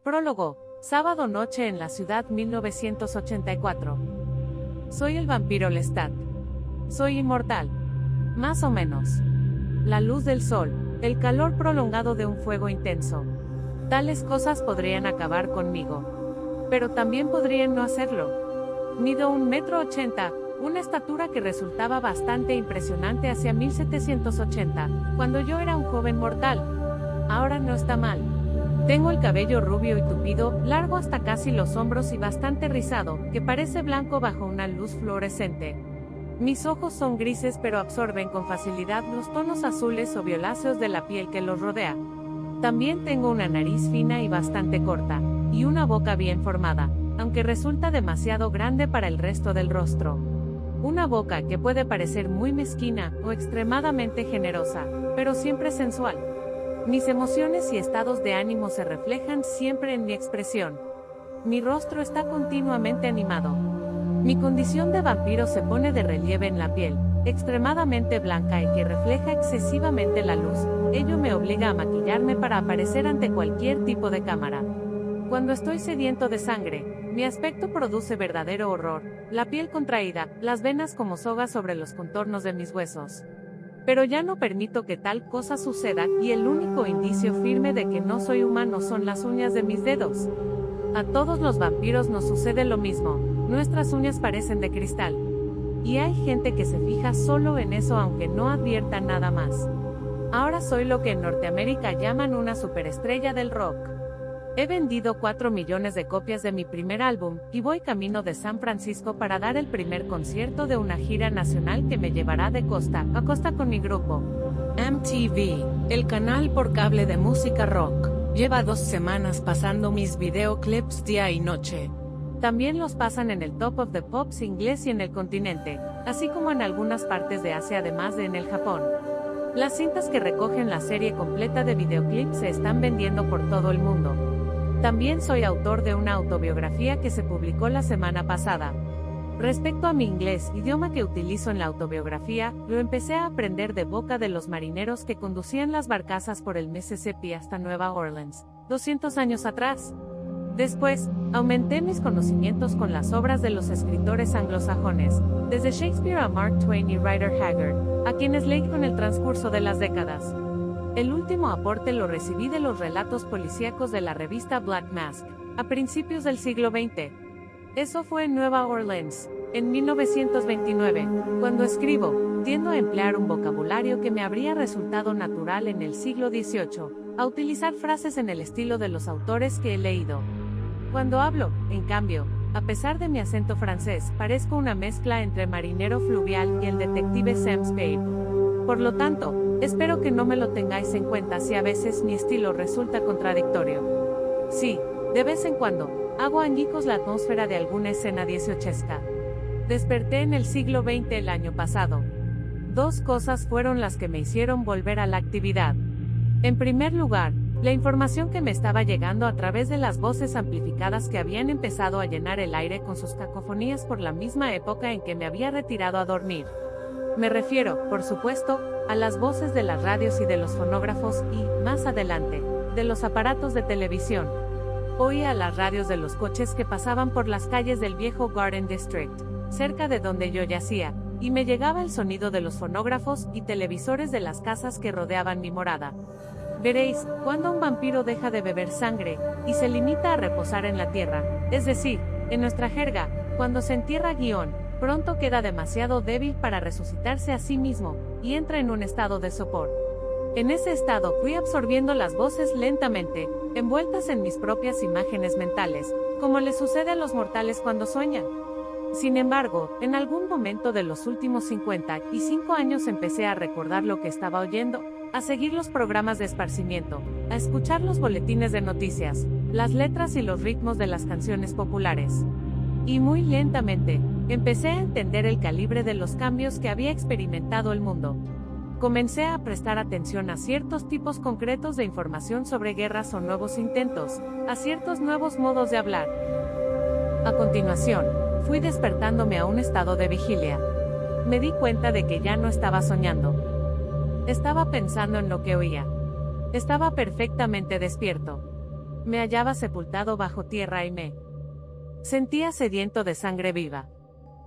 Prólogo, sábado noche en la ciudad 1984. Soy el vampiro Lestat. Soy inmortal. Más o menos. La luz del sol, el calor prolongado de un fuego intenso. Tales cosas podrían acabar conmigo. Pero también podrían no hacerlo. Mido 1,80 m, una estatura que resultaba bastante impresionante hacia 1780, cuando yo era un joven mortal. Ahora no está mal. Tengo el cabello rubio y tupido, largo hasta casi los hombros y bastante rizado, que parece blanco bajo una luz fluorescente. Mis ojos son grises pero absorben con facilidad los tonos azules o violáceos de la piel que los rodea. También tengo una nariz fina y bastante corta, y una boca bien formada, aunque resulta demasiado grande para el resto del rostro. Una boca que puede parecer muy mezquina o extremadamente generosa, pero siempre sensual. Mis emociones y estados de ánimo se reflejan siempre en mi expresión. Mi rostro está continuamente animado. Mi condición de vampiro se pone de relieve en la piel, extremadamente blanca y que refleja excesivamente la luz. Ello me obliga a maquillarme para aparecer ante cualquier tipo de cámara. Cuando estoy sediento de sangre, mi aspecto produce verdadero horror, la piel contraída, las venas como sogas sobre los contornos de mis huesos. Pero ya no permito que tal cosa suceda, y el único indicio firme de que no soy humano son las uñas de mis dedos. A todos los vampiros nos sucede lo mismo, nuestras uñas parecen de cristal. Y hay gente que se fija solo en eso aunque no advierta nada más. Ahora soy lo que en Norteamérica llaman una superestrella del rock. He vendido 4 millones de copias de mi primer álbum, y voy camino de San Francisco para dar el primer concierto de una gira nacional que me llevará de costa a costa con mi grupo. MTV, el canal por cable de música rock, lleva 2 semanas pasando mis videoclips día y noche. También los pasan en el Top of the Pops inglés y en el continente, así como en algunas partes de Asia además de en el Japón. Las cintas que recogen la serie completa de videoclips se están vendiendo por todo el mundo. También soy autor de una autobiografía que se publicó la semana pasada. Respecto a mi inglés, idioma que utilizo en la autobiografía, lo empecé a aprender de boca de los marineros que conducían las barcazas por el Mississippi hasta Nueva Orleans, 200 años atrás. Después, aumenté mis conocimientos con las obras de los escritores anglosajones, desde Shakespeare a Mark Twain y Rider Haggard, a quienes leí con el transcurso de las décadas. El último aporte lo recibí de los relatos policíacos de la revista Black Mask, a principios del siglo XX. Eso fue en Nueva Orleans, en 1929. Cuando escribo, tiendo a emplear un vocabulario que me habría resultado natural en el siglo XVIII, a utilizar frases en el estilo de los autores que he leído. Cuando hablo, en cambio, a pesar de mi acento francés, parezco una mezcla entre marinero fluvial y el detective Sam Spade. Por lo tanto, espero que no me lo tengáis en cuenta si a veces mi estilo resulta contradictorio. Sí, de vez en cuando, hago añicos la atmósfera de alguna escena dieciochesca. Desperté en el siglo XX el año pasado. 2 cosas fueron las que me hicieron volver a la actividad. En primer lugar, la información que me estaba llegando a través de las voces amplificadas que habían empezado a llenar el aire con sus cacofonías por la misma época en que me había retirado a dormir. Me refiero, por supuesto, a las voces de las radios y de los fonógrafos y, más adelante, de los aparatos de televisión. Oía las radios de los coches que pasaban por las calles del viejo Garden District, cerca de donde yo yacía, y me llegaba el sonido de los fonógrafos y televisores de las casas que rodeaban mi morada. Veréis, cuando un vampiro deja de beber sangre, y se limita a reposar en la tierra, es decir, en nuestra jerga, cuando se entierra pronto queda demasiado débil para resucitarse a sí mismo, y entra en un estado de sopor. En ese estado fui absorbiendo las voces lentamente, envueltas en mis propias imágenes mentales, como le sucede a los mortales cuando sueñan. Sin embargo, en algún momento de los últimos 55 años empecé a recordar lo que estaba oyendo, a seguir los programas de esparcimiento, a escuchar los boletines de noticias, las letras y los ritmos de las canciones populares. Y muy lentamente, empecé a entender el calibre de los cambios que había experimentado el mundo. Comencé a prestar atención a ciertos tipos concretos de información sobre guerras o nuevos intentos, a ciertos nuevos modos de hablar. A continuación, fui despertándome a un estado de vigilia. Me di cuenta de que ya no estaba soñando. Estaba pensando en lo que oía. Estaba perfectamente despierto. Me hallaba sepultado bajo tierra y me sentía sediento de sangre viva.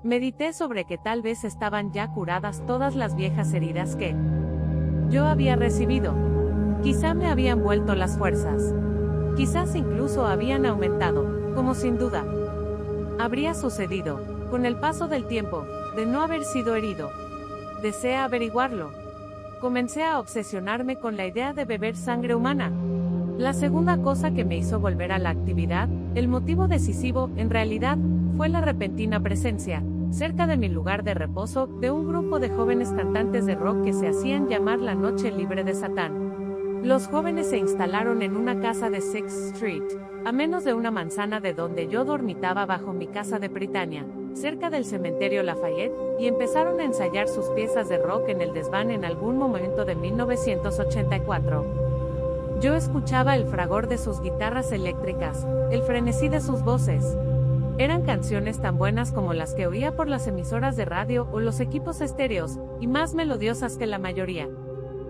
Medité sobre que tal vez estaban ya curadas todas las viejas heridas que yo había recibido. Quizá me habían vuelto las fuerzas. Quizás incluso habían aumentado, como sin duda habría sucedido, con el paso del tiempo, de no haber sido herido. Deseé averiguarlo. Comencé a obsesionarme con la idea de beber sangre humana. La segunda cosa que me hizo volver a la actividad, el motivo decisivo, en realidad, fue la repentina presencia, cerca de mi lugar de reposo, de un grupo de jóvenes cantantes de rock que se hacían llamar la Noche Libre de Satán. Los jóvenes se instalaron en una casa de Sixth Street, a menos de una manzana de donde yo dormitaba bajo mi casa de Britannia, cerca del cementerio Lafayette, y empezaron a ensayar sus piezas de rock en el desván en algún momento de 1984. Yo escuchaba el fragor de sus guitarras eléctricas, el frenesí de sus voces. Eran canciones tan buenas como las que oía por las emisoras de radio o los equipos estéreos, y más melodiosas que la mayoría.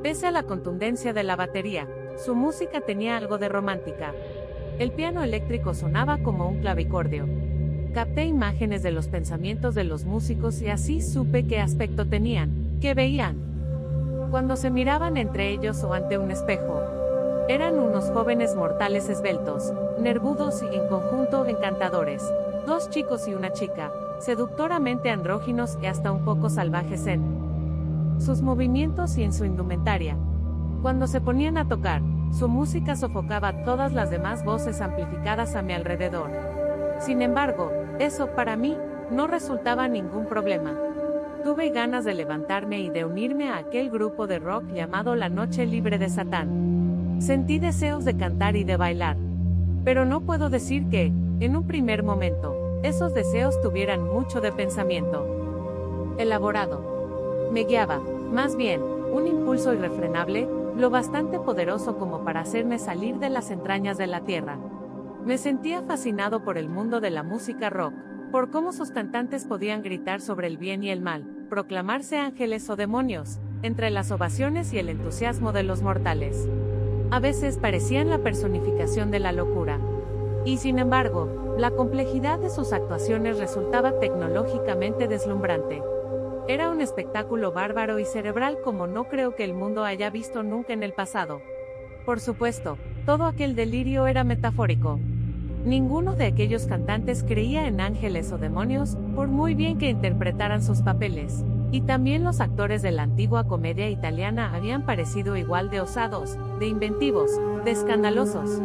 Pese a la contundencia de la batería, su música tenía algo de romántica. El piano eléctrico sonaba como un clavicordio. Capté imágenes de los pensamientos de los músicos y así supe qué aspecto tenían, qué veían. Cuando se miraban entre ellos o ante un espejo. Eran unos jóvenes mortales esbeltos, nervudos y en conjunto encantadores. Dos chicos y una chica, seductoramente andróginos y hasta un poco salvajes en sus movimientos y en su indumentaria. Cuando se ponían a tocar, su música sofocaba todas las demás voces amplificadas a mi alrededor. Sin embargo, eso, para mí, no resultaba ningún problema. Tuve ganas de levantarme y de unirme a aquel grupo de rock llamado La Noche Libre de Satán. Sentí deseos de cantar y de bailar. Pero no puedo decir que, en un primer momento, esos deseos tuvieran mucho de pensamiento elaborado. Me guiaba, más bien, un impulso irrefrenable, lo bastante poderoso como para hacerme salir de las entrañas de la tierra. Me sentía fascinado por el mundo de la música rock, por cómo sus cantantes podían gritar sobre el bien y el mal, proclamarse ángeles o demonios, entre las ovaciones y el entusiasmo de los mortales. A veces parecían la personificación de la locura. Y sin embargo, la complejidad de sus actuaciones resultaba tecnológicamente deslumbrante. Era un espectáculo bárbaro y cerebral como no creo que el mundo haya visto nunca en el pasado. Por supuesto, todo aquel delirio era metafórico. Ninguno de aquellos cantantes creía en ángeles o demonios, por muy bien que interpretaran sus papeles. Y también los actores de la antigua comedia italiana habían parecido igual de osados, de inventivos, de escandalosos.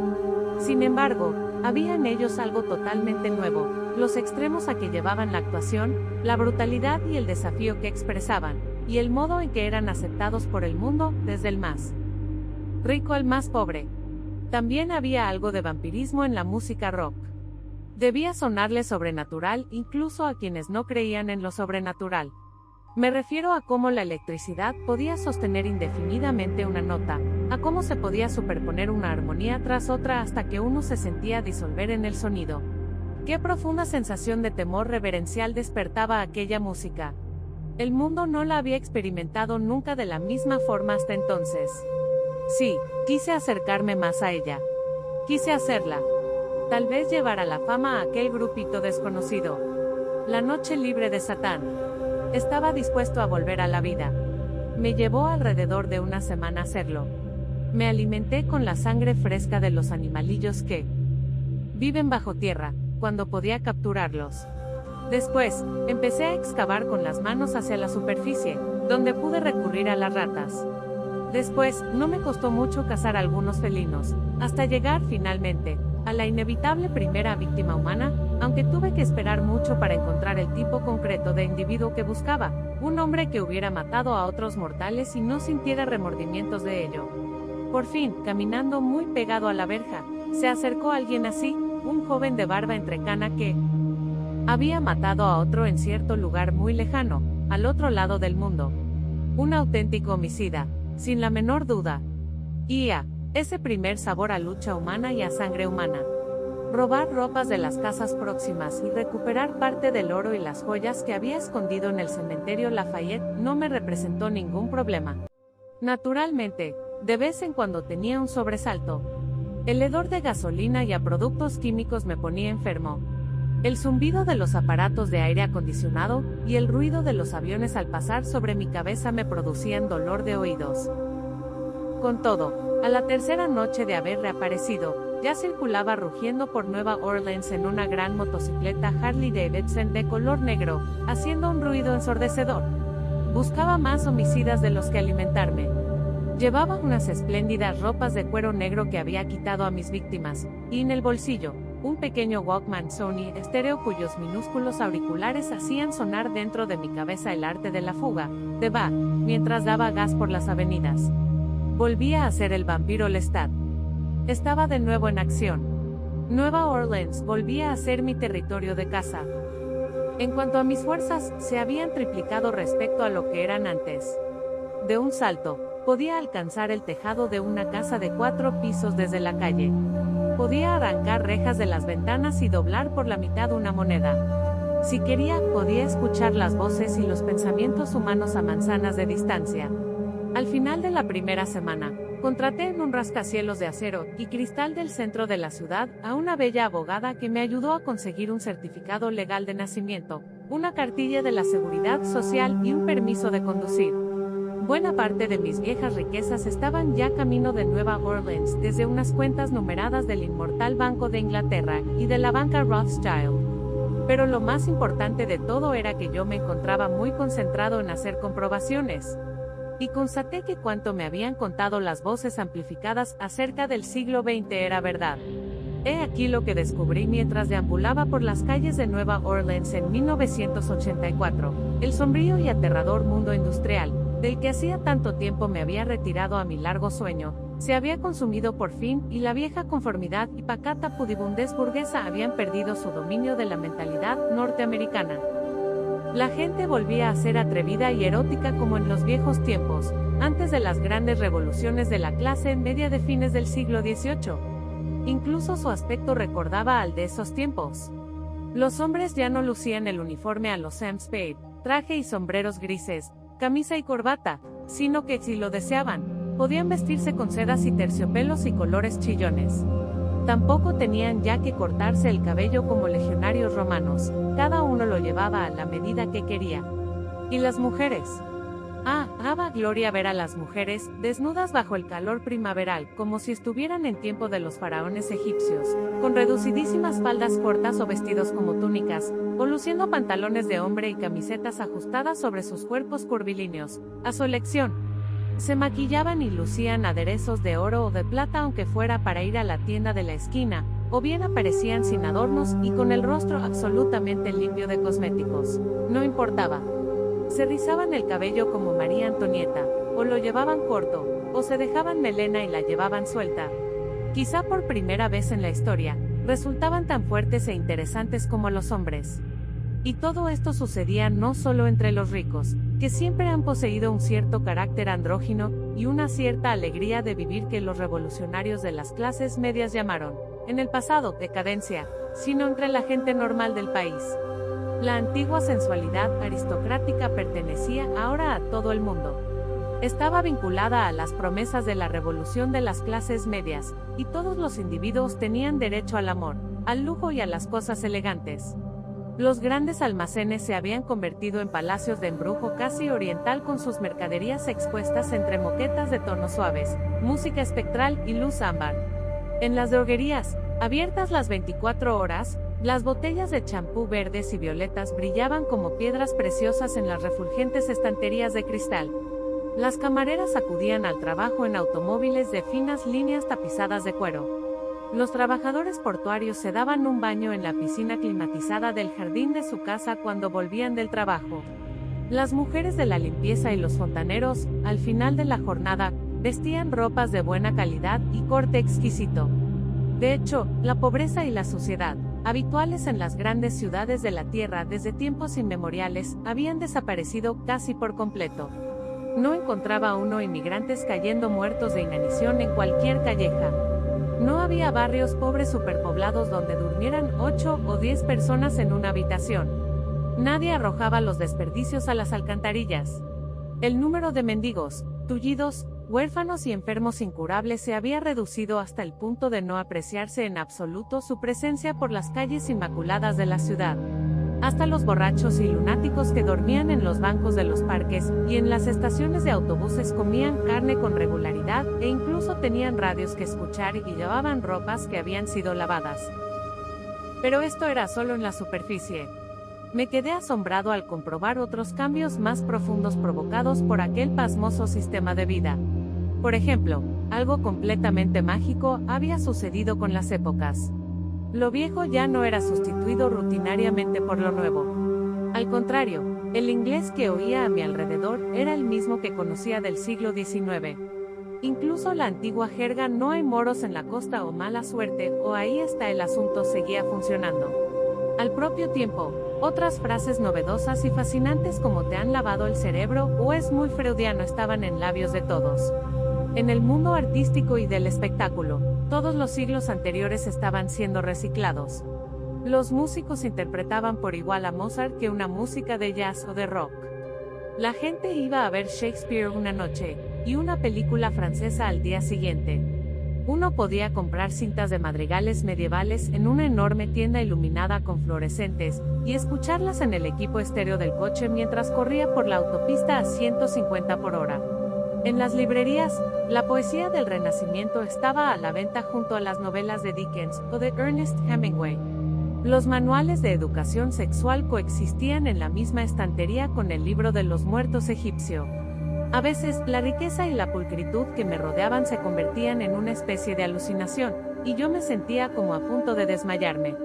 Sin embargo, había en ellos algo totalmente nuevo, los extremos a que llevaban la actuación, la brutalidad y el desafío que expresaban, y el modo en que eran aceptados por el mundo, desde el más rico al más pobre. También había algo de vampirismo en la música rock. Debía sonarle sobrenatural incluso a quienes no creían en lo sobrenatural. Me refiero a cómo la electricidad podía sostener indefinidamente una nota, a cómo se podía superponer una armonía tras otra hasta que uno se sentía disolver en el sonido. Qué profunda sensación de temor reverencial despertaba aquella música. El mundo no la había experimentado nunca de la misma forma hasta entonces. Sí, quise acercarme más a ella. Quise hacerla. Tal vez llevar a la fama a aquel grupito desconocido. La Noche Libre de Satán. Estaba dispuesto a volver a la vida. Me llevó alrededor de una semana hacerlo. Me alimenté con la sangre fresca de los animalillos que viven bajo tierra, cuando podía capturarlos. Después, empecé a excavar con las manos hacia la superficie, donde pude recurrir a las ratas. Después, no me costó mucho cazar algunos felinos, hasta llegar, finalmente, a la inevitable primera víctima humana, aunque tuve que esperar mucho para encontrar el tipo concreto de individuo que buscaba, un hombre que hubiera matado a otros mortales y no sintiera remordimientos de ello. Por fin, caminando muy pegado a la verja, se acercó alguien así, un joven de barba entrecana que había matado a otro en cierto lugar muy lejano, al otro lado del mundo. Un auténtico homicida, sin la menor duda. Y ese primer sabor a lucha humana y a sangre humana. Robar ropas de las casas próximas y recuperar parte del oro y las joyas que había escondido en el cementerio Lafayette no me representó ningún problema. Naturalmente, de vez en cuando tenía un sobresalto. El hedor de gasolina y a productos químicos me ponía enfermo. El zumbido de los aparatos de aire acondicionado y el ruido de los aviones al pasar sobre mi cabeza me producían dolor de oídos. Con todo, a la tercera noche de haber reaparecido, ya circulaba rugiendo por Nueva Orleans en una gran motocicleta Harley Davidson de color negro, haciendo un ruido ensordecedor. Buscaba más homicidas de los que alimentarme. Llevaba unas espléndidas ropas de cuero negro que había quitado a mis víctimas, y en el bolsillo, un pequeño Walkman Sony estéreo cuyos minúsculos auriculares hacían sonar dentro de mi cabeza el arte de la fuga, de Bach, mientras daba gas por las avenidas. Volvía a ser el vampiro Lestat. Estaba de nuevo en acción. Nueva Orleans volvía a ser mi territorio de caza. En cuanto a mis fuerzas, se habían triplicado respecto a lo que eran antes. De un salto, podía alcanzar el tejado de una casa de 4 pisos desde la calle. Podía arrancar rejas de las ventanas y doblar por la mitad una moneda. Si quería, podía escuchar las voces y los pensamientos humanos a manzanas de distancia. Al final de la primera semana, contraté en un rascacielos de acero y cristal del centro de la ciudad a una bella abogada que me ayudó a conseguir un certificado legal de nacimiento, una cartilla de la Seguridad Social y un permiso de conducir. Buena parte de mis viejas riquezas estaban ya camino de Nueva Orleans desde unas cuentas numeradas del inmortal Banco de Inglaterra y de la banca Rothschild. Pero lo más importante de todo era que yo me encontraba muy concentrado en hacer comprobaciones. Y constaté que cuanto me habían contado las voces amplificadas acerca del siglo XX era verdad. He aquí lo que descubrí mientras deambulaba por las calles de Nueva Orleans en 1984, el sombrío y aterrador mundo industrial, del que hacía tanto tiempo me había retirado a mi largo sueño, se había consumido por fin y la vieja conformidad y pacata pudibundez burguesa habían perdido su dominio de la mentalidad norteamericana. La gente volvía a ser atrevida y erótica como en los viejos tiempos, antes de las grandes revoluciones de la clase media de fines del siglo XVIII. Incluso su aspecto recordaba al de esos tiempos. Los hombres ya no lucían el uniforme a los Sam Spade, traje y sombreros grises, camisa y corbata, sino que si lo deseaban, podían vestirse con sedas y terciopelos y colores chillones. Tampoco tenían ya que cortarse el cabello como legionarios romanos, cada uno lo llevaba a la medida que quería. ¿Y las mujeres? Daba gloria ver a las mujeres, desnudas bajo el calor primaveral, como si estuvieran en tiempo de los faraones egipcios, con reducidísimas faldas cortas o vestidos como túnicas, o luciendo pantalones de hombre y camisetas ajustadas sobre sus cuerpos curvilíneos, a su elección. Se maquillaban y lucían aderezos de oro o de plata aunque fuera para ir a la tienda de la esquina, o bien aparecían sin adornos y con el rostro absolutamente limpio de cosméticos. No importaba. Se rizaban el cabello como María Antonieta, o lo llevaban corto, o se dejaban melena y la llevaban suelta. Quizá por primera vez en la historia, resultaban tan fuertes e interesantes como los hombres. Y todo esto sucedía no solo entre los ricos, que siempre han poseído un cierto carácter andrógino y una cierta alegría de vivir que los revolucionarios de las clases medias llamaron, en el pasado, decadencia, sino entre la gente normal del país. La antigua sensualidad aristocrática pertenecía ahora a todo el mundo. Estaba vinculada a las promesas de la revolución de las clases medias, y todos los individuos tenían derecho al amor, al lujo y a las cosas elegantes. Los grandes almacenes se habían convertido en palacios de embrujo casi oriental con sus mercaderías expuestas entre moquetas de tonos suaves, música espectral y luz ámbar. En las droguerías, abiertas las 24 horas, las botellas de champú verdes y violetas brillaban como piedras preciosas en las refulgentes estanterías de cristal. Las camareras acudían al trabajo en automóviles de finas líneas tapizadas de cuero. Los trabajadores portuarios se daban un baño en la piscina climatizada del jardín de su casa cuando volvían del trabajo. Las mujeres de la limpieza y los fontaneros, al final de la jornada, vestían ropas de buena calidad y corte exquisito. De hecho, la pobreza y la suciedad, habituales en las grandes ciudades de la tierra desde tiempos inmemoriales, habían desaparecido casi por completo. No encontraba uno inmigrantes cayendo muertos de inanición en cualquier calleja. No había barrios pobres superpoblados donde durmieran 8 o 10 personas en una habitación. Nadie arrojaba los desperdicios a las alcantarillas. El número de mendigos, tullidos, huérfanos y enfermos incurables se había reducido hasta el punto de no apreciarse en absoluto su presencia por las calles inmaculadas de la ciudad. Hasta los borrachos y lunáticos que dormían en los bancos de los parques y en las estaciones de autobuses comían carne con regularidad e incluso tenían radios que escuchar y llevaban ropas que habían sido lavadas. Pero esto era solo en la superficie. Me quedé asombrado al comprobar otros cambios más profundos provocados por aquel pasmoso sistema de vida. Por ejemplo, algo completamente mágico había sucedido con las épocas. Lo viejo ya no era sustituido rutinariamente por lo nuevo. Al contrario, el inglés que oía a mi alrededor era el mismo que conocía del siglo XIX. Incluso la antigua jerga "no hay moros en la costa" o "mala suerte" o "ahí está el asunto" seguía funcionando. Al propio tiempo, otras frases novedosas y fascinantes como "te han lavado el cerebro" o "es muy freudiano" estaban en labios de todos. En el mundo artístico y del espectáculo, todos los siglos anteriores estaban siendo reciclados. Los músicos interpretaban por igual a Mozart que una música de jazz o de rock. La gente iba a ver Shakespeare una noche, y una película francesa al día siguiente. Uno podía comprar cintas de madrigales medievales en una enorme tienda iluminada con fluorescentes, y escucharlas en el equipo estéreo del coche mientras corría por la autopista a 150 por hora. En las librerías, la poesía del Renacimiento estaba a la venta junto a las novelas de Dickens o de Ernest Hemingway. Los manuales de educación sexual coexistían en la misma estantería con el libro de los muertos egipcio. A veces, la riqueza y la pulcritud que me rodeaban se convertían en una especie de alucinación, y yo me sentía como a punto de desmayarme.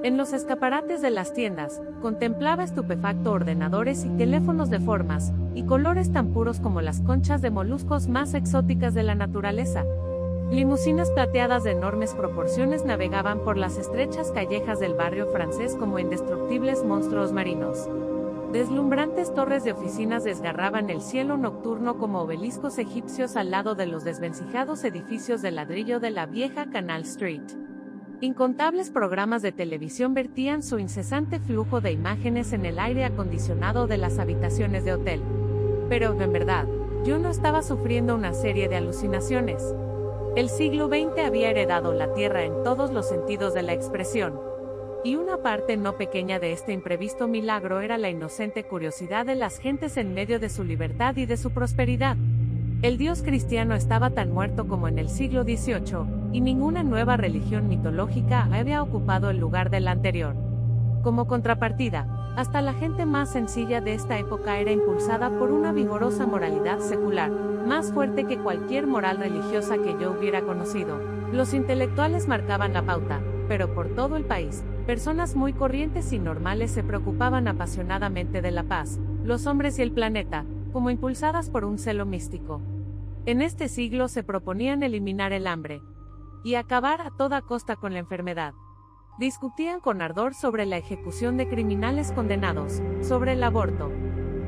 En los escaparates de las tiendas, contemplaba estupefacto ordenadores y teléfonos de formas y colores tan puros como las conchas de moluscos más exóticas de la naturaleza. Limusinas plateadas de enormes proporciones navegaban por las estrechas callejas del barrio francés como indestructibles monstruos marinos. Deslumbrantes torres de oficinas desgarraban el cielo nocturno como obeliscos egipcios al lado de los desvencijados edificios de ladrillo de la vieja Canal Street. Incontables programas de televisión vertían su incesante flujo de imágenes en el aire acondicionado de las habitaciones de hotel. Pero, en verdad, yo no estaba sufriendo una serie de alucinaciones. El siglo XX había heredado la Tierra en todos los sentidos de la expresión. Y una parte no pequeña de este imprevisto milagro era la inocente curiosidad de las gentes en medio de su libertad y de su prosperidad. El Dios cristiano estaba tan muerto como en el siglo XVIII, y ninguna nueva religión mitológica había ocupado el lugar de la anterior. Como contrapartida, hasta la gente más sencilla de esta época era impulsada por una vigorosa moralidad secular, más fuerte que cualquier moral religiosa que yo hubiera conocido. Los intelectuales marcaban la pauta, pero por todo el país, personas muy corrientes y normales se preocupaban apasionadamente de la paz, los hombres y el planeta, como impulsadas por un celo místico. En este siglo se proponían eliminar el hambre y acabar a toda costa con la enfermedad. Discutían con ardor sobre la ejecución de criminales condenados, sobre el aborto,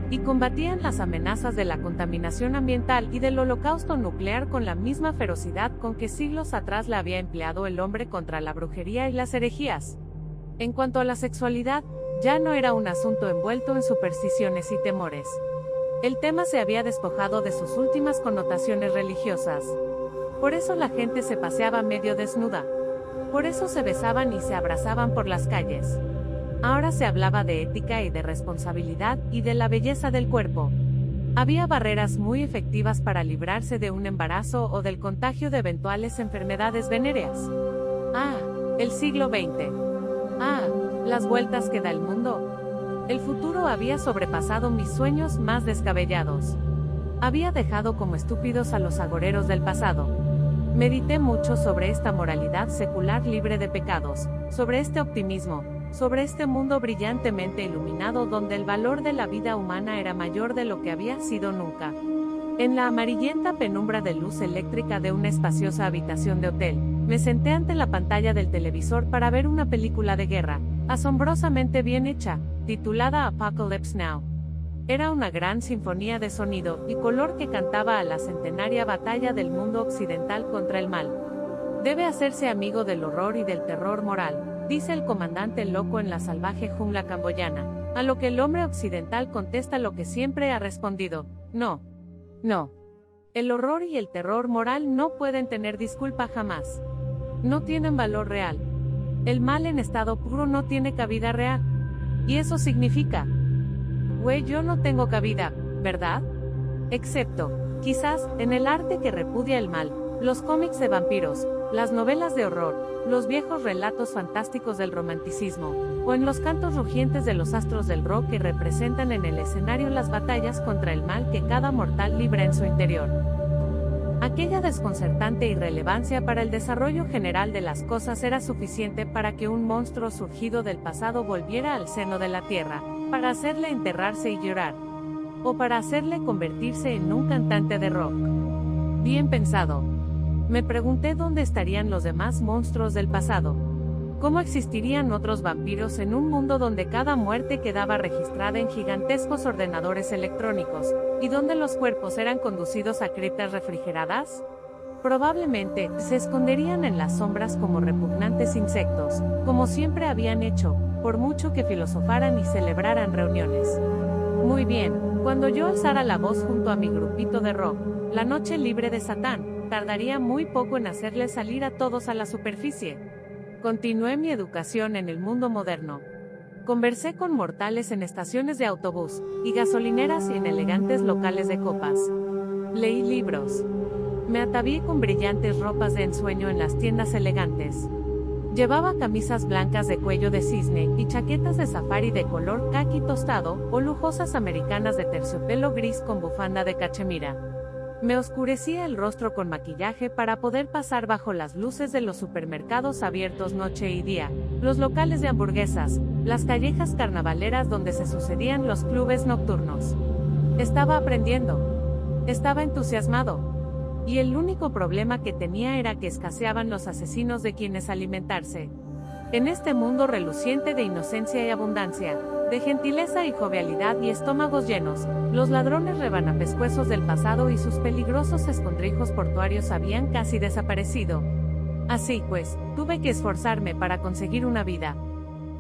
y combatían las amenazas de la contaminación ambiental y del holocausto nuclear con la misma ferocidad con que siglos atrás la había empleado el hombre contra la brujería y las herejías. En cuanto a la sexualidad, ya no era un asunto envuelto en supersticiones y temores. El tema se había despojado de sus últimas connotaciones religiosas. Por eso la gente se paseaba medio desnuda. Por eso se besaban y se abrazaban por las calles. Ahora se hablaba de ética y de responsabilidad y de la belleza del cuerpo. Había barreras muy efectivas para librarse de un embarazo o del contagio de eventuales enfermedades venéreas. Ah, el siglo XX. Ah, las vueltas que da el mundo. El futuro había sobrepasado mis sueños más descabellados. Había dejado como estúpidos a los agoreros del pasado. Medité mucho sobre esta moralidad secular libre de pecados, sobre este optimismo, sobre este mundo brillantemente iluminado donde el valor de la vida humana era mayor de lo que había sido nunca. En la amarillenta penumbra de luz eléctrica de una espaciosa habitación de hotel, me senté ante la pantalla del televisor para ver una película de guerra, asombrosamente bien hecha, titulada Apocalypse Now. Era una gran sinfonía de sonido y color que cantaba a la centenaria batalla del mundo occidental contra el mal. Debe hacerse amigo del horror y del terror moral, dice el comandante loco en la salvaje jungla camboyana, a lo que el hombre occidental contesta lo que siempre ha respondido: no, no, El horror y el terror moral no pueden tener disculpa jamás. No tienen valor real. El mal en estado puro no tiene cabida real. Y eso significa, güey, yo no tengo cabida, ¿verdad? Excepto, quizás, en el arte que repudia el mal, los cómics de vampiros, las novelas de horror, los viejos relatos fantásticos del romanticismo, o en los cantos rugientes de los astros del rock que representan en el escenario las batallas contra el mal que cada mortal libra en su interior. Aquella desconcertante irrelevancia para el desarrollo general de las cosas era suficiente para que un monstruo surgido del pasado volviera al seno de la tierra, para hacerle enterrarse y llorar, o para hacerle convertirse en un cantante de rock. Bien pensado. Me pregunté dónde estarían los demás monstruos del pasado. ¿Cómo existirían otros vampiros en un mundo donde cada muerte quedaba registrada en gigantescos ordenadores electrónicos, y donde los cuerpos eran conducidos a criptas refrigeradas? Probablemente, se esconderían en las sombras como repugnantes insectos, como siempre habían hecho, por mucho que filosofaran y celebraran reuniones. Muy bien, cuando yo alzara la voz junto a mi grupito de rock, la noche libre de Satán, tardaría muy poco en hacerles salir a todos a la superficie. Continué mi educación en el mundo moderno. Conversé con mortales en estaciones de autobús, y gasolineras y en elegantes locales de copas. Leí libros. Me atavié con brillantes ropas de ensueño en las tiendas elegantes. Llevaba camisas blancas de cuello de cisne y chaquetas de safari de color caqui tostado o lujosas americanas de terciopelo gris con bufanda de cachemira. Me oscurecía el rostro con maquillaje para poder pasar bajo las luces de los supermercados abiertos noche y día, los locales de hamburguesas, las callejas carnavaleras donde se sucedían los clubes nocturnos. Estaba aprendiendo. Estaba entusiasmado. Y el único problema que tenía era que escaseaban los asesinos de quienes alimentarse. En este mundo reluciente de inocencia y abundancia, de gentileza y jovialidad y estómagos llenos, los ladrones rebanapescuezos del pasado y sus peligrosos escondrijos portuarios habían casi desaparecido. Así pues, tuve que esforzarme para conseguir una vida.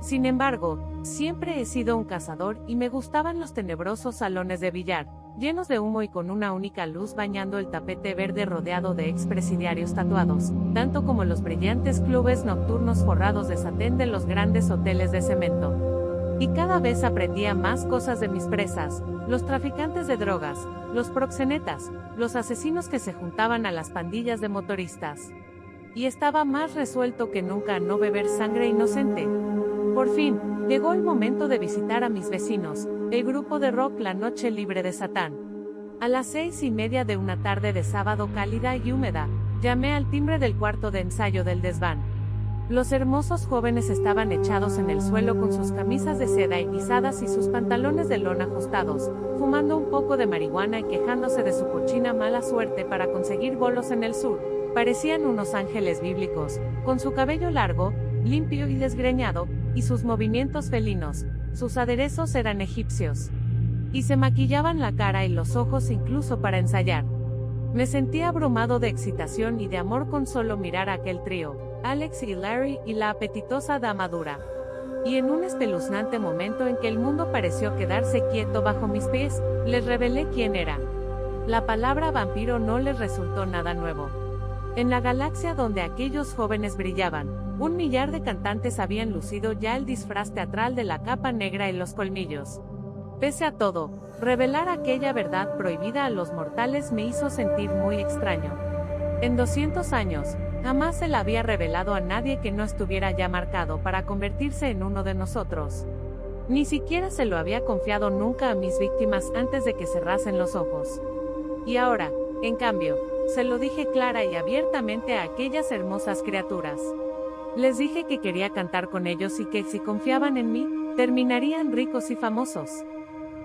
Sin embargo, siempre he sido un cazador y me gustaban los tenebrosos salones de billar, llenos de humo y con una única luz bañando el tapete verde rodeado de expresidiarios tatuados, tanto como los brillantes clubes nocturnos forrados de satén de los grandes hoteles de cemento. Y cada vez aprendía más cosas de mis presas, los traficantes de drogas, los proxenetas, los asesinos que se juntaban a las pandillas de motoristas. Y estaba más resuelto que nunca a no beber sangre inocente. Por fin, llegó el momento de visitar a mis vecinos, el grupo de rock La Noche Libre de Satán. A las 6:30 de una tarde de sábado cálida y húmeda, llamé al timbre del cuarto de ensayo del desván. Los hermosos jóvenes estaban echados en el suelo con sus camisas de seda irisadas y sus pantalones de lona ajustados, fumando un poco de marihuana y quejándose de su cochina mala suerte para conseguir bolos en el sur. Parecían unos ángeles bíblicos, con su cabello largo, limpio y desgreñado, y sus movimientos felinos. Sus aderezos eran egipcios. Y se maquillaban la cara y los ojos incluso para ensayar. Me sentía abrumado de excitación y de amor con solo mirar a aquel trío, Alex y Larry y la apetitosa dama dura. Y en un espeluznante momento en que el mundo pareció quedarse quieto bajo mis pies, les revelé quién era. La palabra vampiro no les resultó nada nuevo. En la galaxia donde aquellos jóvenes brillaban, 1 millar de cantantes habían lucido ya el disfraz teatral de la capa negra y los colmillos. Pese a todo, revelar aquella verdad prohibida a los mortales me hizo sentir muy extraño. En 200 años, jamás se la había revelado a nadie que no estuviera ya marcado para convertirse en uno de nosotros. Ni siquiera se lo había confiado nunca a mis víctimas antes de que cerrasen los ojos. Y ahora, en cambio, se lo dije clara y abiertamente a aquellas hermosas criaturas. Les dije que quería cantar con ellos y que si confiaban en mí, terminarían ricos y famosos.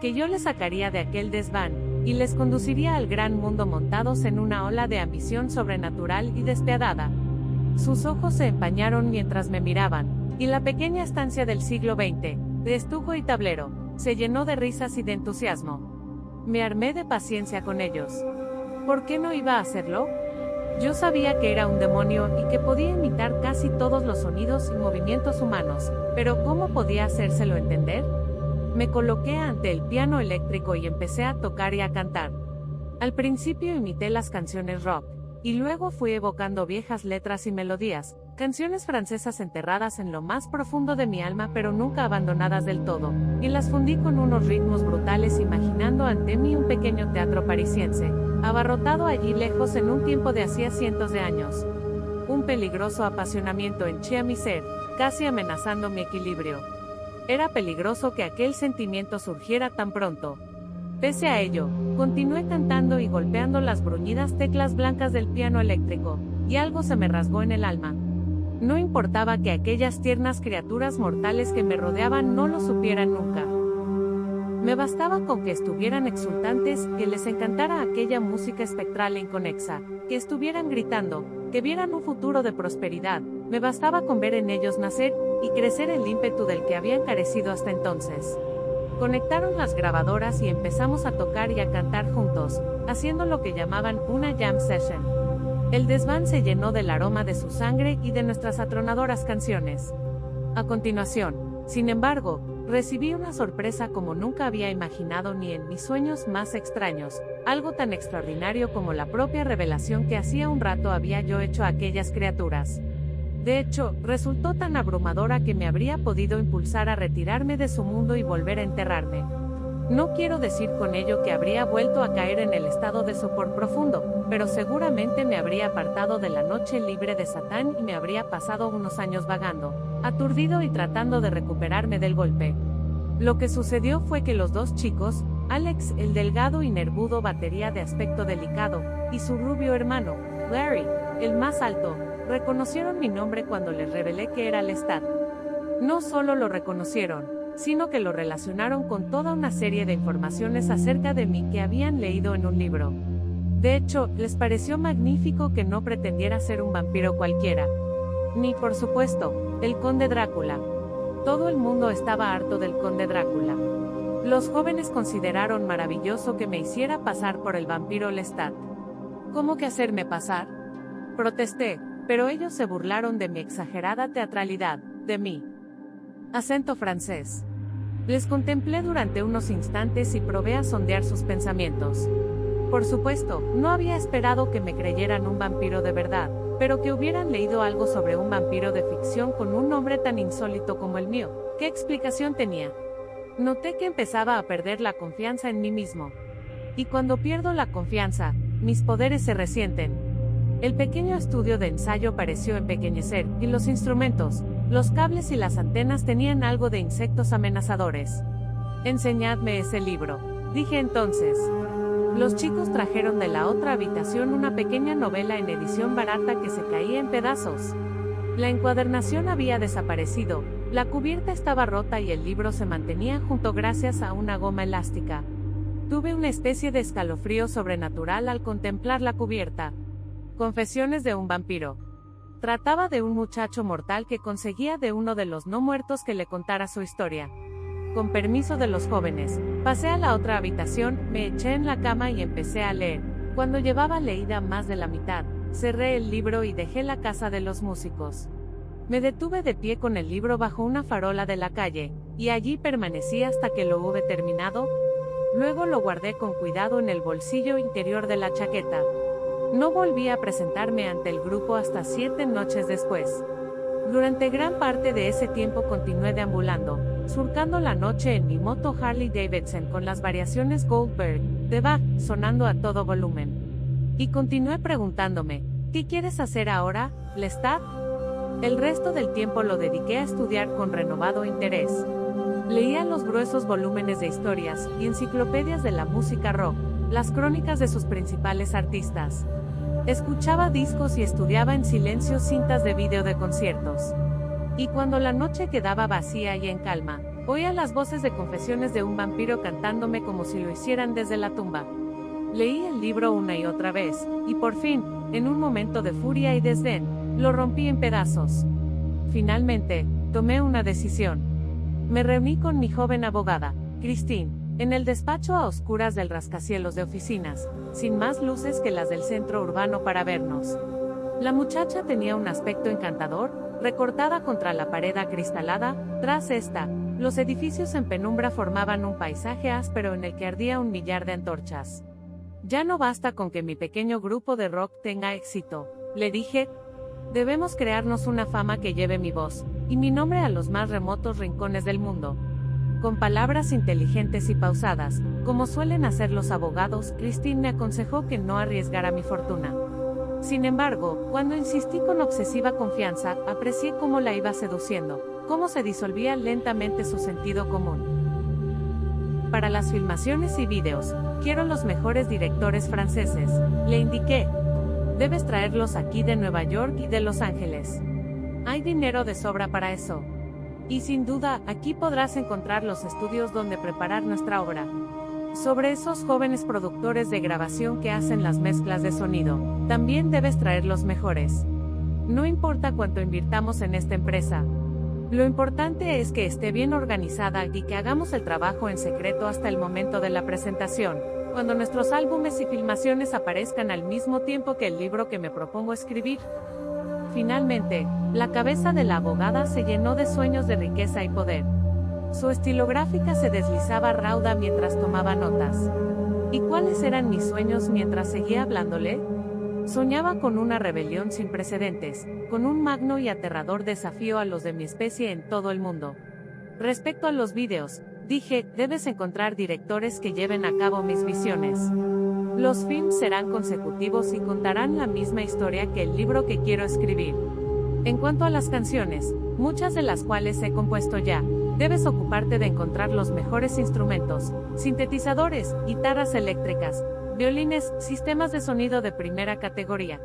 Que yo les sacaría de aquel desván, y les conduciría al gran mundo montados en una ola de ambición sobrenatural y despiadada. Sus ojos se empañaron mientras me miraban, y la pequeña estancia del siglo XX, de estuco y tablero, se llenó de risas y de entusiasmo. Me armé de paciencia con ellos. ¿Por qué no iba a hacerlo? Yo sabía que era un demonio y que podía imitar casi todos los sonidos y movimientos humanos, pero ¿cómo podía hacérselo entender? Me coloqué ante el piano eléctrico y empecé a tocar y a cantar. Al principio imité las canciones rock, y luego fui evocando viejas letras y melodías, canciones francesas enterradas en lo más profundo de mi alma pero nunca abandonadas del todo, y las fundí con unos ritmos brutales imaginando ante mí un pequeño teatro parisiense, abarrotado allí lejos en un tiempo de hacía cientos de años. Un peligroso apasionamiento henchía mi ser, casi amenazando mi equilibrio. Era peligroso que aquel sentimiento surgiera tan pronto. Pese a ello, continué cantando y golpeando las bruñidas teclas blancas del piano eléctrico, y algo se me rasgó en el alma. No importaba que aquellas tiernas criaturas mortales que me rodeaban no lo supieran nunca. Me bastaba con que estuvieran exultantes, que les encantara aquella música espectral e inconexa, que estuvieran gritando, que vieran un futuro de prosperidad. Me bastaba con ver en ellos nacer y crecer el ímpetu del que habían carecido hasta entonces. Conectaron las grabadoras y empezamos a tocar y a cantar juntos, haciendo lo que llamaban una jam session. El desván se llenó del aroma de su sangre y de nuestras atronadoras canciones. A continuación, sin embargo, recibí una sorpresa como nunca había imaginado ni en mis sueños más extraños, algo tan extraordinario como la propia revelación que hacía un rato había yo hecho a aquellas criaturas. De hecho, resultó tan abrumadora que me habría podido impulsar a retirarme de su mundo y volver a enterrarme. No quiero decir con ello que habría vuelto a caer en el estado de sopor profundo, pero seguramente me habría apartado de la noche libre de Satán y me habría pasado unos años vagando, aturdido y tratando de recuperarme del golpe. Lo que sucedió fue que los dos chicos, Alex, el delgado y nervudo batería de aspecto delicado, y su rubio hermano, Larry, el más alto, reconocieron mi nombre cuando les revelé que era Lestat. No solo lo reconocieron, sino que lo relacionaron con toda una serie de informaciones acerca de mí que habían leído en un libro. De hecho, les pareció magnífico que no pretendiera ser un vampiro cualquiera. Ni, por supuesto, el conde Drácula. Todo el mundo estaba harto del conde Drácula. Los jóvenes consideraron maravilloso que me hiciera pasar por el vampiro Lestat. ¿Cómo que hacerme pasar? Protesté, pero ellos se burlaron de mi exagerada teatralidad, de mi acento francés. Les contemplé durante unos instantes y probé a sondear sus pensamientos. Por supuesto, no había esperado que me creyeran un vampiro de verdad, pero que hubieran leído algo sobre un vampiro de ficción con un nombre tan insólito como el mío. ¿Qué explicación tenía? Noté que empezaba a perder la confianza en mí mismo. Y cuando pierdo la confianza, mis poderes se resienten. El pequeño estudio de ensayo pareció empequeñecer, y los instrumentos, los cables y las antenas tenían algo de insectos amenazadores. Enseñadme ese libro, dije entonces. Los chicos trajeron de la otra habitación una pequeña novela en edición barata que se caía en pedazos. La encuadernación había desaparecido, la cubierta estaba rota y el libro se mantenía junto gracias a una goma elástica. Tuve una especie de escalofrío sobrenatural al contemplar la cubierta. Confesiones de un vampiro. Trataba de un muchacho mortal que conseguía de uno de los no muertos que le contara su historia. Con permiso de los jóvenes, pasé a la otra habitación, me eché en la cama y empecé a leer. Cuando llevaba leída más de la mitad, cerré el libro y dejé la casa de los músicos. Me detuve de pie con el libro bajo una farola de la calle, y allí permanecí hasta que lo hube terminado. Luego lo guardé con cuidado en el bolsillo interior de la chaqueta. No volví a presentarme ante el grupo hasta 7 noches después. Durante gran parte de ese tiempo continué deambulando, surcando la noche en mi moto Harley Davidson con las variaciones Goldberg, de Bach, sonando a todo volumen. Y continué preguntándome, ¿qué quieres hacer ahora, Lestat? El resto del tiempo lo dediqué a estudiar con renovado interés. Leía los gruesos volúmenes de historias y enciclopedias de la música rock, las crónicas de sus principales artistas. Escuchaba discos y estudiaba en silencio cintas de vídeo de conciertos. Y cuando la noche quedaba vacía y en calma, oía las voces de confesiones de un vampiro cantándome como si lo hicieran desde la tumba. Leí el libro una y otra vez, y por fin, en un momento de furia y desdén, lo rompí en pedazos. Finalmente, tomé una decisión. Me reuní con mi joven abogada, Christine, en el despacho a oscuras del rascacielos de oficinas, sin más luces que las del centro urbano para vernos. La muchacha tenía un aspecto encantador, recortada contra la pared acristalada. Tras esta, los edificios en penumbra formaban un paisaje áspero en el que ardía un millar de antorchas. Ya no basta con que mi pequeño grupo de rock tenga éxito, le dije. Debemos crearnos una fama que lleve mi voz y mi nombre a los más remotos rincones del mundo. Con palabras inteligentes y pausadas, como suelen hacer los abogados, Christine me aconsejó que no arriesgara mi fortuna. Sin embargo, cuando insistí con obsesiva confianza, aprecié cómo la iba seduciendo, cómo se disolvía lentamente su sentido común. Para las filmaciones y vídeos, quiero los mejores directores franceses, le indiqué. Debes traerlos aquí de Nueva York y de Los Ángeles. Hay dinero de sobra para eso. Y sin duda, aquí podrás encontrar los estudios donde preparar nuestra obra. Sobre esos jóvenes productores de grabación que hacen las mezclas de sonido, también debes traer los mejores. No importa cuánto invirtamos en esta empresa. Lo importante es que esté bien organizada y que hagamos el trabajo en secreto hasta el momento de la presentación, cuando nuestros álbumes y filmaciones aparezcan al mismo tiempo que el libro que me propongo escribir. Finalmente, la cabeza de la abogada se llenó de sueños de riqueza y poder. Su estilográfica se deslizaba rauda mientras tomaba notas. ¿Y cuáles eran mis sueños mientras seguía hablándole? Soñaba con una rebelión sin precedentes, con un magno y aterrador desafío a los de mi especie en todo el mundo. Respecto a los vídeos, dije, debes encontrar directores que lleven a cabo mis visiones. Los films serán consecutivos y contarán la misma historia que el libro que quiero escribir. En cuanto a las canciones, muchas de las cuales he compuesto ya, debes ocuparte de encontrar los mejores instrumentos, sintetizadores, guitarras eléctricas, violines, sistemas de sonido de primera categoría.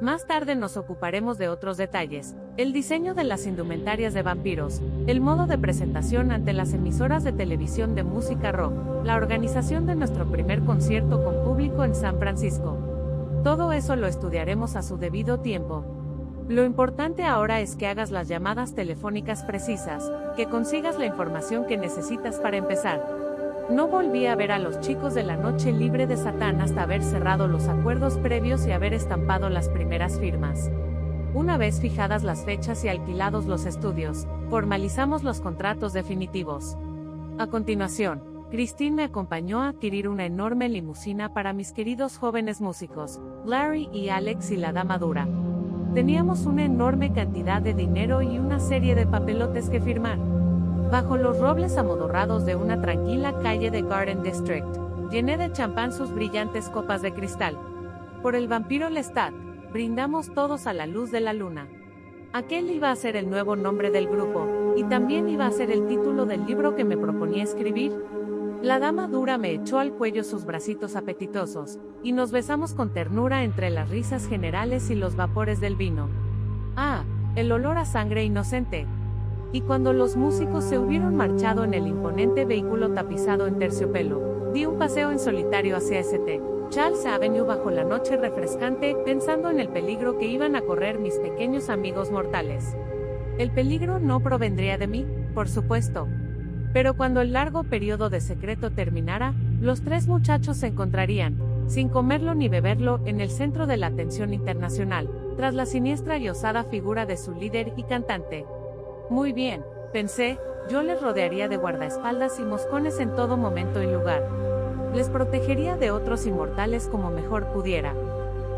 Más tarde nos ocuparemos de otros detalles, el diseño de las indumentarias de vampiros, el modo de presentación ante las emisoras de televisión de música rock, la organización de nuestro primer concierto con público en San Francisco. Todo eso lo estudiaremos a su debido tiempo. Lo importante ahora es que hagas las llamadas telefónicas precisas, que consigas la información que necesitas para empezar. No volví a ver a los chicos de la Noche Libre de Satán hasta haber cerrado los acuerdos previos y haber estampado las primeras firmas. Una vez fijadas las fechas y alquilados los estudios, formalizamos los contratos definitivos. A continuación, Christine me acompañó a adquirir una enorme limusina para mis queridos jóvenes músicos, Larry y Alex y la Dama Dura. Teníamos una enorme cantidad de dinero y una serie de papelotes que firmar. Bajo los robles amodorrados de una tranquila calle de Garden District, llené de champán sus brillantes copas de cristal. Por el vampiro Lestat, brindamos todos a la luz de la luna. Aquel iba a ser el nuevo nombre del grupo, y también iba a ser el título del libro que me proponía escribir. La Dama Dura me echó al cuello sus bracitos apetitosos, y nos besamos con ternura entre las risas generales y los vapores del vino. Ah, el olor a sangre inocente. Y cuando los músicos se hubieron marchado en el imponente vehículo tapizado en terciopelo, di un paseo en solitario hacia St. Charles Avenue bajo la noche refrescante, pensando en el peligro que iban a correr mis pequeños amigos mortales. El peligro no provendría de mí, por supuesto. Pero cuando el largo periodo de secreto terminara, los tres muchachos se encontrarían, sin comerlo ni beberlo, en el centro de la atención internacional, tras la siniestra y osada figura de su líder y cantante. Muy bien, pensé, yo les rodearía de guardaespaldas y moscones en todo momento y lugar. Les protegería de otros inmortales como mejor pudiera.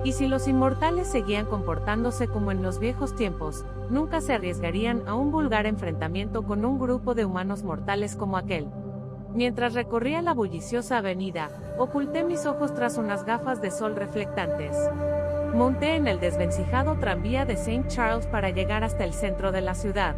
Y si los inmortales seguían comportándose como en los viejos tiempos, nunca se arriesgarían a un vulgar enfrentamiento con un grupo de humanos mortales como aquel. Mientras recorría la bulliciosa avenida, oculté mis ojos tras unas gafas de sol reflectantes. Monté en el desvencijado tranvía de St. Charles para llegar hasta el centro de la ciudad.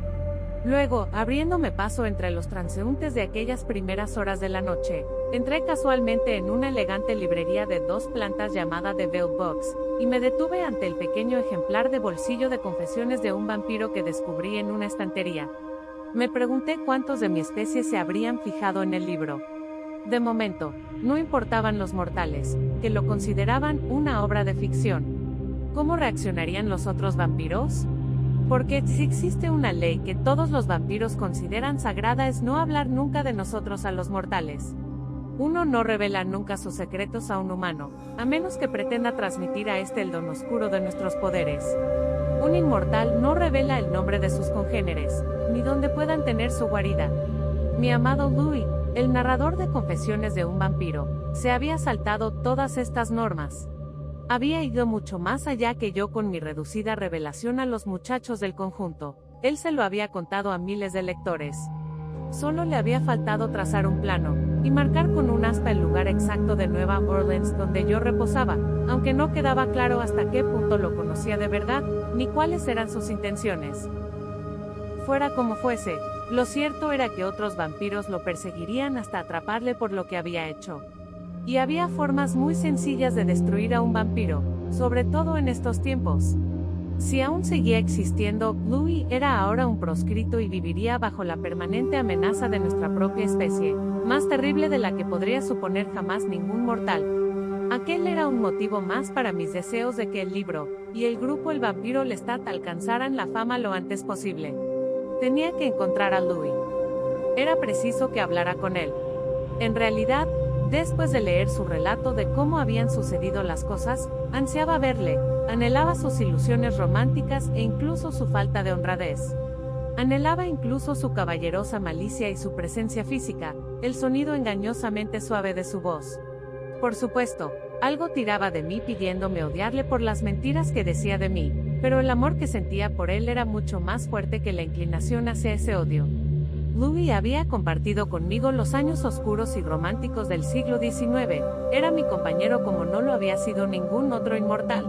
Luego, abriéndome paso entre los transeúntes de aquellas primeras horas de la noche, entré casualmente en una elegante librería de 2 plantas llamada The Veil Books, y me detuve ante el pequeño ejemplar de bolsillo de confesiones de un vampiro que descubrí en una estantería. Me pregunté cuántos de mi especie se habrían fijado en el libro. De momento, no importaban los mortales, que lo consideraban una obra de ficción. ¿Cómo reaccionarían los otros vampiros? Porque si existe una ley que todos los vampiros consideran sagrada es no hablar nunca de nosotros a los mortales. Uno no revela nunca sus secretos a un humano, a menos que pretenda transmitir a este el don oscuro de nuestros poderes. Un inmortal no revela el nombre de sus congéneres, ni dónde puedan tener su guarida. Mi amado Louis, El narrador de Confesiones de un vampiro se había saltado todas estas normas. Había ido mucho más allá que yo con mi reducida revelación a los muchachos del conjunto. Él se lo había contado a miles de lectores. Solo le había faltado trazar un plano y marcar con un aspa el lugar exacto de Nueva Orleans donde yo reposaba, aunque no quedaba claro hasta qué punto lo conocía de verdad, ni cuáles eran sus intenciones. Fuera como fuese, lo cierto era que otros vampiros lo perseguirían hasta atraparle por lo que había hecho. Y había formas muy sencillas de destruir a un vampiro, sobre todo en estos tiempos. Si aún seguía existiendo, Louis era ahora un proscrito y viviría bajo la permanente amenaza de nuestra propia especie, más terrible de la que podría suponer jamás ningún mortal. Aquel era un motivo más para mis deseos de que el libro y el grupo El Vampiro Lestat alcanzaran la fama lo antes posible. Tenía que encontrar a Louis. Era preciso que hablara con él. En realidad, después de leer su relato de cómo habían sucedido las cosas, ansiaba verle, anhelaba sus ilusiones románticas e incluso su falta de honradez. Anhelaba incluso su caballerosa malicia y su presencia física, el sonido engañosamente suave de su voz. Por supuesto, algo tiraba de mí pidiéndome odiarle por las mentiras que decía de mí, pero el amor que sentía por él era mucho más fuerte que la inclinación hacia ese odio. Louis había compartido conmigo los años oscuros y románticos del siglo XIX, era mi compañero como no lo había sido ningún otro inmortal.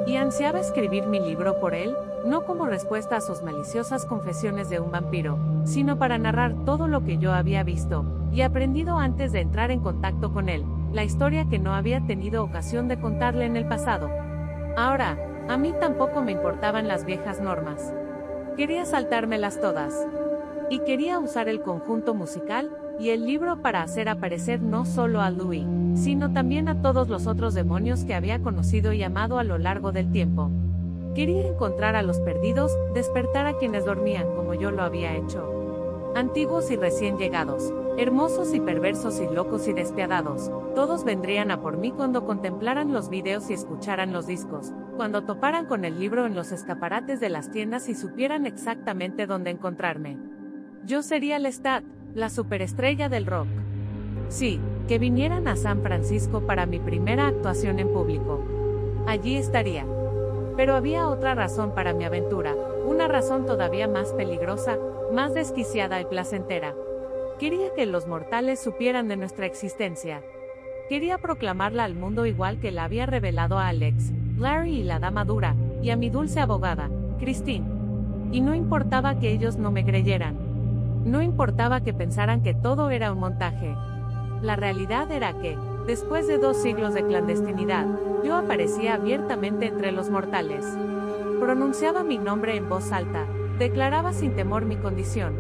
Y ansiaba escribir mi libro por él, no como respuesta a sus maliciosas confesiones de un vampiro, sino para narrar todo lo que yo había visto y aprendido antes de entrar en contacto con él, la historia que no había tenido ocasión de contarle en el pasado. Ahora, a mí tampoco me importaban las viejas normas. Quería saltármelas todas. Y quería usar el conjunto musical y el libro para hacer aparecer no solo a Louis, sino también a todos los otros demonios que había conocido y amado a lo largo del tiempo. Quería encontrar a los perdidos, despertar a quienes dormían como yo lo había hecho. Antiguos y recién llegados, hermosos y perversos y locos y despiadados, todos vendrían a por mí cuando contemplaran los videos y escucharan los discos, cuando toparan con el libro en los escaparates de las tiendas y supieran exactamente dónde encontrarme. Yo sería Lestat, la superestrella del rock. Sí, que vinieran a San Francisco para mi primera actuación en público. Allí estaría. Pero había otra razón para mi aventura, una razón todavía más peligrosa, más desquiciada y placentera. Quería que los mortales supieran de nuestra existencia. Quería proclamarla al mundo igual que la había revelado a Alex, Larry y la dama dura, y a mi dulce abogada, Christine. Y no importaba que ellos no me creyeran. No importaba que pensaran que todo era un montaje. La realidad era que, después de 2 siglos de clandestinidad, yo aparecía abiertamente entre los mortales. Pronunciaba mi nombre en voz alta, declaraba sin temor mi condición.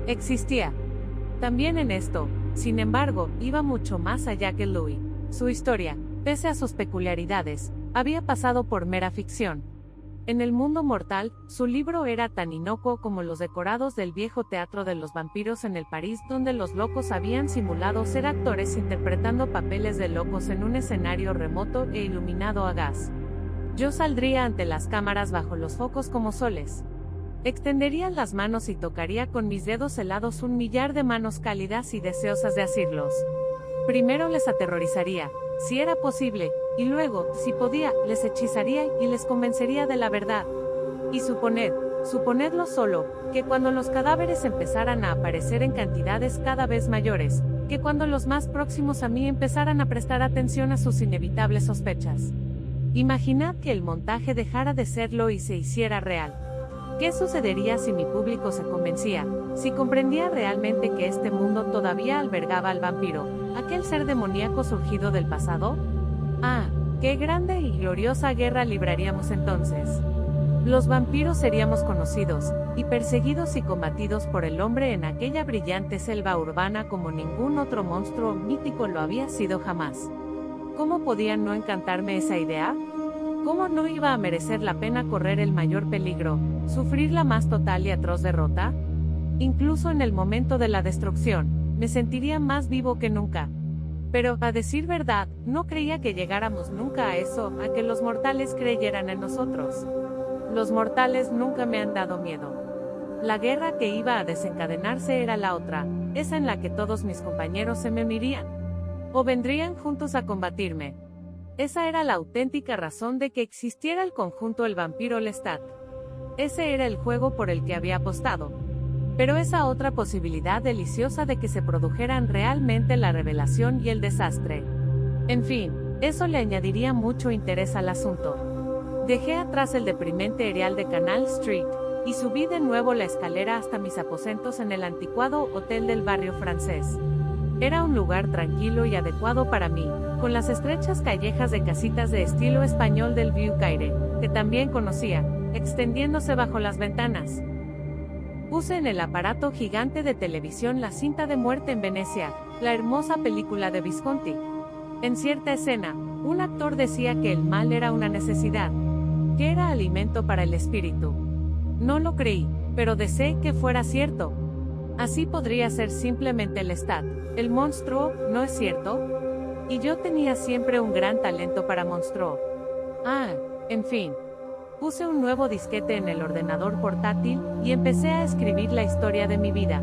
Existía. También en esto, sin embargo, iba mucho más allá que Louis. Su historia, pese a sus peculiaridades, había pasado por mera ficción. En el mundo mortal, su libro era tan inocuo como los decorados del viejo teatro de los vampiros en el París donde los locos habían simulado ser actores interpretando papeles de locos en un escenario remoto e iluminado a gas. Yo saldría ante las cámaras bajo los focos como soles. Extendería las manos y tocaría con mis dedos helados 1 millar de manos cálidas y deseosas de asirlos. Primero les aterrorizaría, si era posible, y luego, si podía, les hechizaría y les convencería de la verdad. Y suponedlo solo, que cuando los cadáveres empezaran a aparecer en cantidades cada vez mayores, que cuando los más próximos a mí empezaran a prestar atención a sus inevitables sospechas. Imaginad que el montaje dejara de serlo y se hiciera real. ¿Qué sucedería si mi público se convencía, si comprendía realmente que este mundo todavía albergaba al vampiro, aquel ser demoníaco surgido del pasado? Ah, qué grande y gloriosa guerra libraríamos entonces. Los vampiros seríamos conocidos, y perseguidos y combatidos por el hombre en aquella brillante selva urbana como ningún otro monstruo mítico lo había sido jamás. ¿Cómo podía no encantarme esa idea? ¿Cómo no iba a merecer la pena correr el mayor peligro, sufrir la más total y atroz derrota? Incluso en el momento de la destrucción, me sentiría más vivo que nunca. Pero, a decir verdad, no creía que llegáramos nunca a eso, a que los mortales creyeran en nosotros. Los mortales nunca me han dado miedo. La guerra que iba a desencadenarse era la otra, esa en la que todos mis compañeros se me unirían. O vendrían juntos a combatirme. Esa era la auténtica razón de que existiera el conjunto El Vampiro Lestat. Ese era el juego por el que había apostado. Pero esa otra posibilidad deliciosa de que se produjeran realmente la revelación y el desastre. En fin, eso le añadiría mucho interés al asunto. Dejé atrás el deprimente erial de Canal Street, y subí de nuevo la escalera hasta mis aposentos en el anticuado hotel del barrio francés. Era un lugar tranquilo y adecuado para mí, con las estrechas callejas de casitas de estilo español del Vieux Carré, que también conocía, extendiéndose bajo las ventanas. Puse en el aparato gigante de televisión La cinta de muerte en Venecia, la hermosa película de Visconti. En cierta escena, un actor decía que el mal era una necesidad, que era alimento para el espíritu. No lo creí, pero deseé que fuera cierto. Así podría ser simplemente Lestat, el monstruo, ¿no es cierto? Y yo tenía siempre un gran talento para monstruo. En fin. Puse un nuevo disquete en el ordenador portátil, y empecé a escribir la historia de mi vida.